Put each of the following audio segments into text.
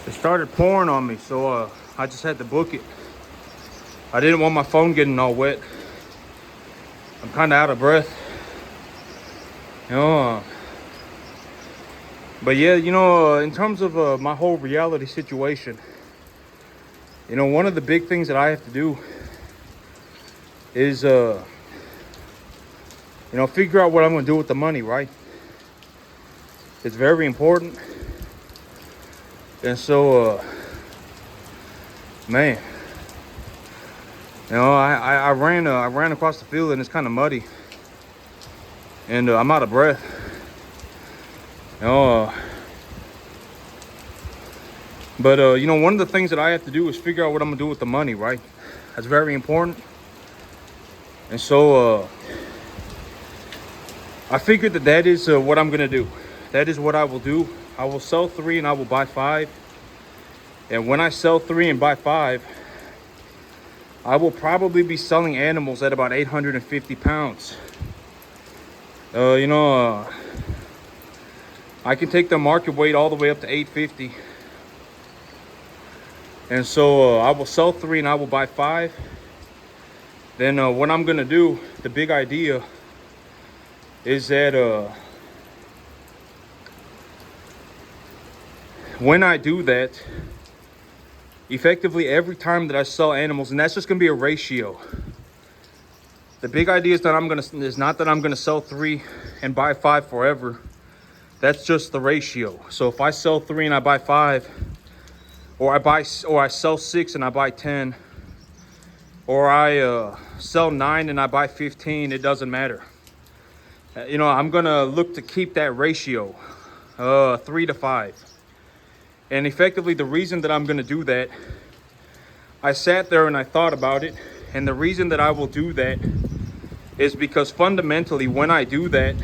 It started pouring on me, so I just had to book it. I didn't want my phone getting all wet. I'm kind of out of breath, you know. But yeah, in terms of my whole reality situation, one of the big things that I have to do is, figure out what I'm going to do with the money, right? It's very important. And so, man, I ran across the field and it's kind of muddy, and I'm out of breath. But one of the things that I have to do is figure out what I'm gonna do with the money, right? That's very important. And so I figured that is what I'm gonna do. That is what I will do. I will sell 3 and I will buy 5. And when I sell 3 and buy 5, I will probably be selling animals at about 850 pounds. I can take the market weight all the way up to 850. And so I will sell 3 and I will buy 5. Then what I'm gonna do, the big idea is that when I do that, effectively every time that I sell animals, and that's just gonna be a ratio. The big idea is not that I'm gonna sell 3 and buy 5 forever. That's just the ratio. So if I sell 3 and I buy 5, or I sell 6 and I buy 10, or I sell 9 and I buy 15, it doesn't matter. I'm gonna look to keep that ratio, 3 to 5. And effectively, the reason that I'm gonna do that, I sat there and I thought about it, and the reason that I will do that is because fundamentally, when I do that,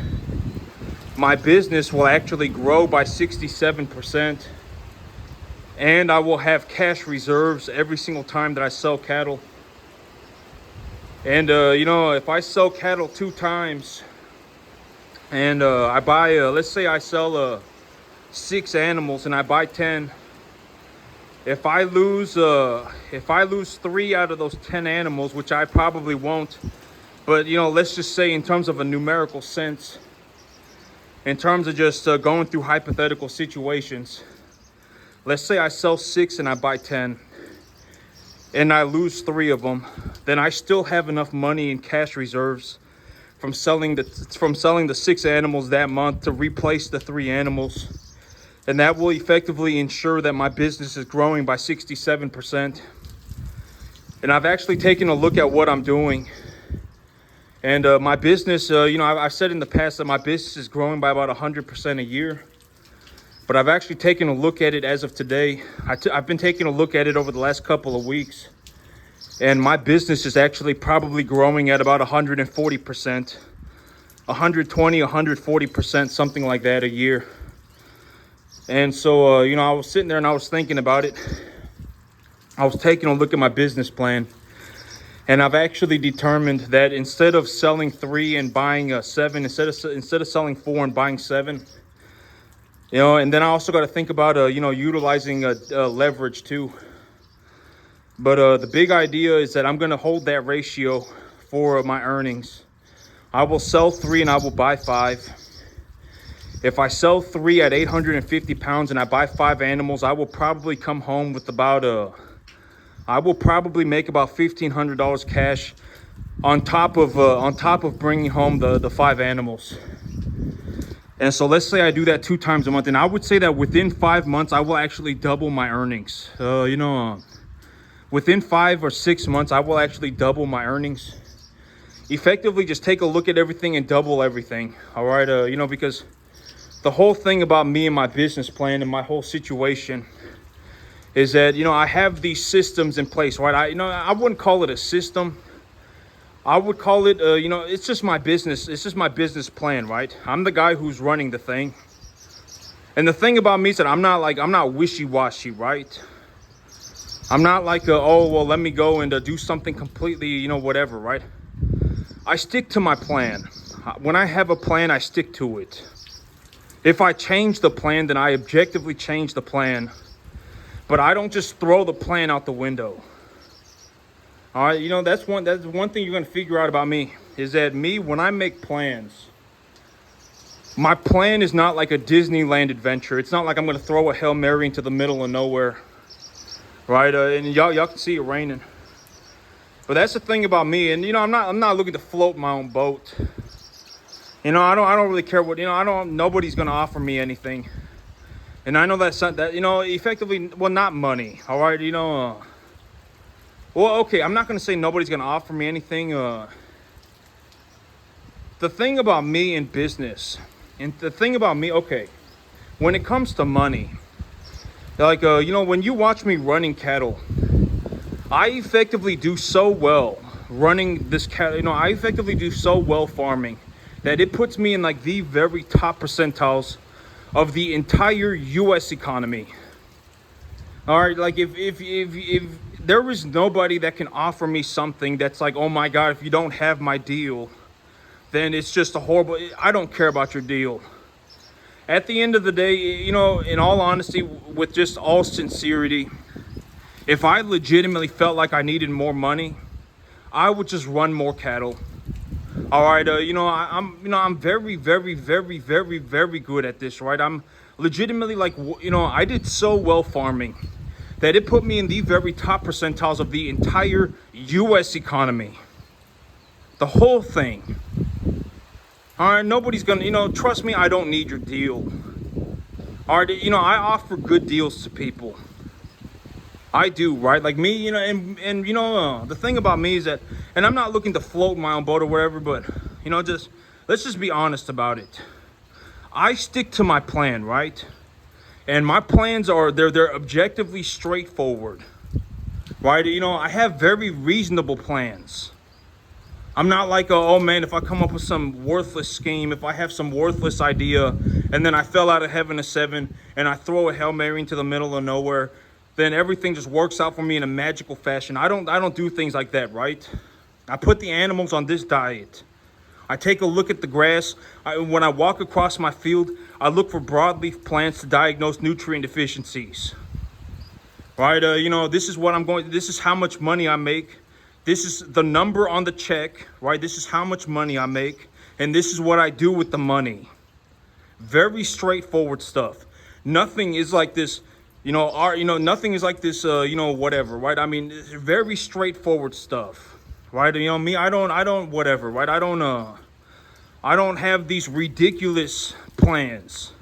my business will actually grow by 67%, and I will have cash reserves every single time that I sell cattle. And if I sell cattle 2 times and I buy, let's say I sell 6 animals and I buy 10. If I lose 3 out of those 10 animals, which I probably won't, but let's just say in terms of a numerical sense, in terms of just going through hypothetical situations, let's say I sell 6 and I buy 10, and I lose 3 of them, then I still have enough money in cash reserves from selling the 6 animals that month to replace the 3 animals. And that will effectively ensure that my business is growing by 67%. And I've actually taken a look at what I'm doing. And my business, I've said in the past that my business is growing by about 100% a year. But I've actually taken a look at it as of today. I've been taking a look at it over the last couple of weeks. And my business is actually probably growing at about 140%, 120, 140%, something like that a year. And so, I was sitting there and I was thinking about it. I was taking a look at my business plan. And I've actually determined that instead of selling 3 and buying 7, instead of selling 4 and buying 7, and then I also got to think about, utilizing leverage too. But the big idea is that I'm going to hold that ratio for my earnings. I will sell 3 and I will buy 5. If I sell 3 at 850 pounds and I buy 5 animals, I will probably come home with I will probably make about $1,500 cash on top of bringing home the 5 animals. And so let's say I do that 2 times a month, and I would say that within 5 months, I will actually double my earnings. Within 5 or 6 months, I will actually double my earnings. Effectively, just take a look at everything and double everything. All right, because the whole thing about me and my business plan and my whole situation is that, I have these systems in place, right? I wouldn't call it a system. I would call it, it's just my business. It's just my business plan, right? I'm the guy who's running the thing. And the thing about me is that I'm not wishy-washy, right? I'm not like, let me go and do something completely, whatever, right? I stick to my plan. When I have a plan, I stick to it. If I change the plan, then I objectively change the plan. but I don't just throw the plan out the window. All right, that's one thing you're gonna figure out about me is that when I make plans, my plan is not like a Disneyland adventure. It's not like I'm gonna throw a Hail Mary into the middle of nowhere, right? And y'all can see it raining. But that's the thing about me, and I'm not looking to float my own boat. I don't really care what nobody's gonna offer me anything, and I know that effectively, well, not money. All right, well, okay, I'm not gonna say nobody's gonna offer me anything. The thing about me in business, and the thing about me, okay, when it comes to money, like when you watch me running cattle, I effectively do so well running this cattle. I effectively do so well farming that it puts me in like the very top percentiles of the entire U.S. economy. All right, like if there is nobody that can offer me something that's like, oh my God, if you don't have my deal, then it's just a horrible. I don't care about your deal. At the end of the day, in all honesty, with just all sincerity, if I legitimately felt like I needed more money, I would just run more cattle. All right, I'm very, very, very, very, very good at this, right? I'm legitimately like, I did so well farming that it put me in the very top percentiles of the entire U.S. economy. The whole thing. All right, nobody's gonna, trust me, I don't need your deal. All right, I offer good deals to people. I do, right? Like me, and the thing about me is that, and I'm not looking to float my own boat or whatever, but, let's just be honest about it. I stick to my plan, right? And my plans are, they're objectively straightforward, right? I have very reasonable plans. I'm not like, oh man, if I come up with some worthless scheme, if I have some worthless idea, and then I fell out of heaven to 7, and I throw a Hail Mary into the middle of nowhere, then everything just works out for me in a magical fashion. I don't do things like that, right? I put the animals on this diet. I take a look at the grass. When I walk across my field, I look for broadleaf plants to diagnose nutrient deficiencies. Right? This is how much money I make. This is the number on the check, right? This is how much money I make, and this is what I do with the money. Very straightforward stuff. Nothing is like this. Nothing is like this, whatever, right? I mean, very straightforward stuff, right? Me, I don't, whatever, right? I don't have these ridiculous plans,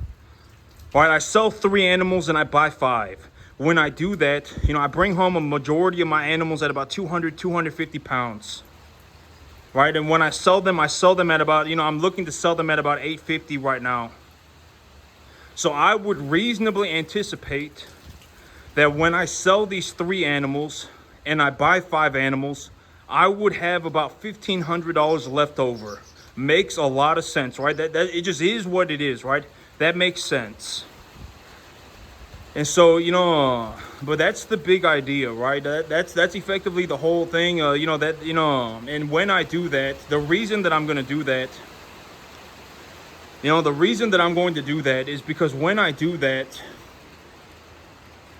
right? I sell 3 animals and I buy 5. When I do that, I bring home a majority of my animals at about 200, 250 pounds, right? And when I sell them at about, I'm looking to sell them at about 850 right now. So I would reasonably anticipate that when I sell these 3 animals and I buy 5 animals, I would have about $1,500 left over. Makes a lot of sense, right? That it just is what it is, right? That makes sense. And so, but that's the big idea, right? That's effectively the whole thing, and when I do that, the reason that I'm going to do that, the reason that I'm going to do that is because when I do that,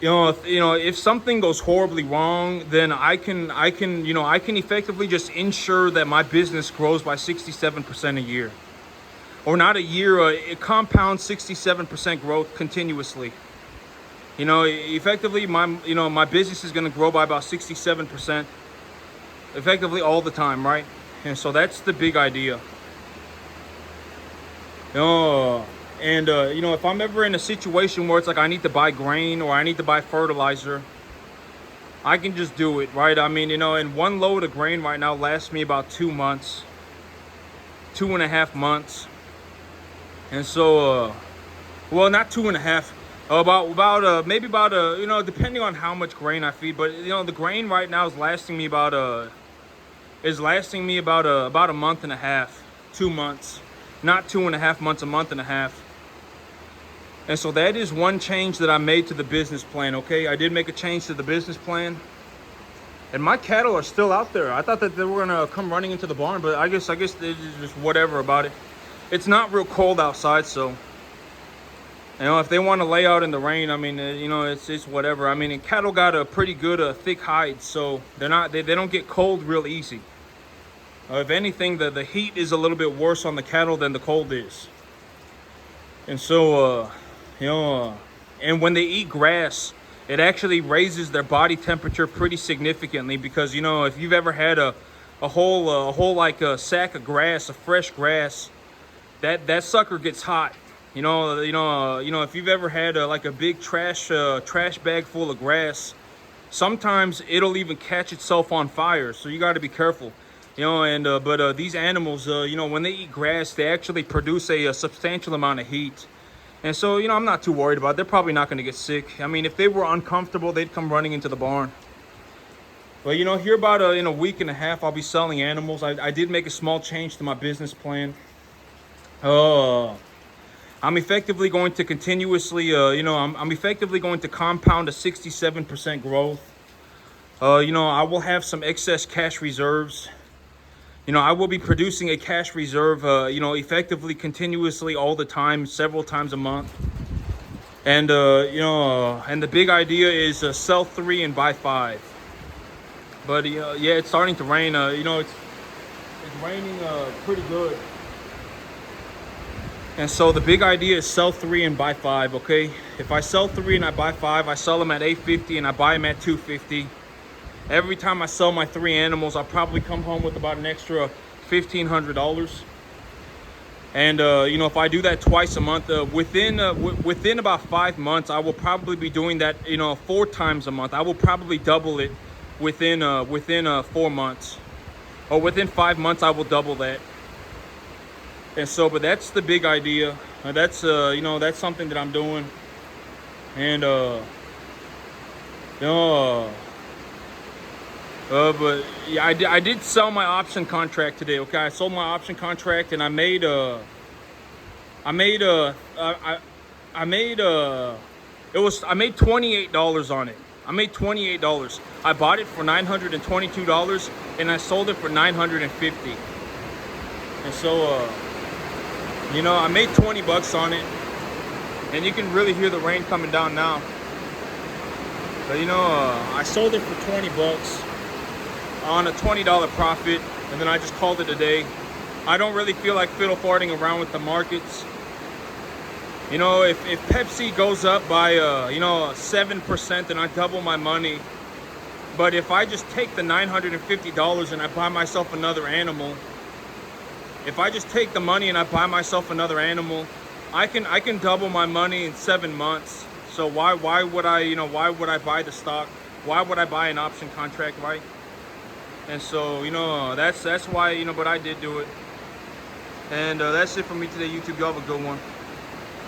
if something goes horribly wrong, then I can effectively just ensure that my business grows by 67% a year, or not a year, it compounds 67% growth continuously. Effectively, my business is going to grow by about 67%, effectively all the time, right? And so that's the big idea. If I'm ever in a situation where it's like I need to buy grain or I need to buy fertilizer, I can just do it, right? I mean, and 1 load of grain right now lasts me about 2 months, 2.5 months. And so, well, not 2.5, maybe about depending on how much grain I feed, but the grain right now is lasting me about a month and a half, 2 months, not 2.5 months, a month and a half. And so that is one change that I made to the business plan, okay? I did make a change to the business plan. And my cattle are still out there. I thought that they were gonna come running into the barn, but I guess it's just whatever about it. It's not real cold outside, so You know, if they want to lay out in the rain, I mean, you know, it's whatever. I mean, and cattle got a pretty good thick hide, so they don't get cold real easy. If anything, the heat is a little bit worse on the cattle than the cold is. And so, you know, and when they eat grass, it actually raises their body temperature pretty significantly, because, you know, if you've ever had a whole like a sack of grass, a fresh grass, that sucker gets hot. If you've ever had like a big trash bag full of grass, sometimes it'll even catch itself on fire. So you got to be careful. You know, and but these animals, you know, when they eat grass, they actually produce a substantial amount of heat. And so, you know, I'm not too worried about it. They're probably not going to get sick. I mean, if they were uncomfortable, they'd come running into the barn. But, you know, here about in a week and a half, I'll be selling animals. I did make a small change to my business plan. I'm effectively going to continuously, I'm effectively going to compound a 67% growth. You know, I will have some excess cash reserves. You know, I will be producing a cash reserve, you know, effectively, continuously, all the time, several times a month. And, and the big idea is sell 3 and buy 5. But, yeah, it's starting to rain. You know, it's raining pretty good. And so the big idea is sell 3 and buy 5, okay? If I sell 3 and I buy 5, I sell them at $850 and I buy them at $250. Every time I sell my 3 animals, I'll probably come home with about an extra $1,500. And, you know, if I do that twice a month, within about 5 months, I will probably be doing that, you know, 4 times a month. I will probably double it within 4 months. Or within 5 months, I will double that. And so, but that's the big idea. That's, you know, that's something that I'm doing. And, but yeah, I did sell my option contract today. Okay, I sold my option contract and I made $28 on it. I made $28. I bought it for $922 and I sold it for $950. And so, you know, I made 20 bucks on it, and you can really hear the rain coming down now. But, you know, I sold it for 20 bucks on a $20 profit, and then I just called it a day. I don't really feel like fiddle farting around with the markets. You know, if Pepsi goes up by, you know, 7%, then I double my money. But if I just take the $950 and I buy myself another animal, if I just take the money and I buy myself another animal, I can double my money in 7 months. So why would I buy the stock? Why would I buy an option contract, right? And so, you know, that's why, you know, but I did do it. And that's it for me today, YouTube. Y'all have a good one.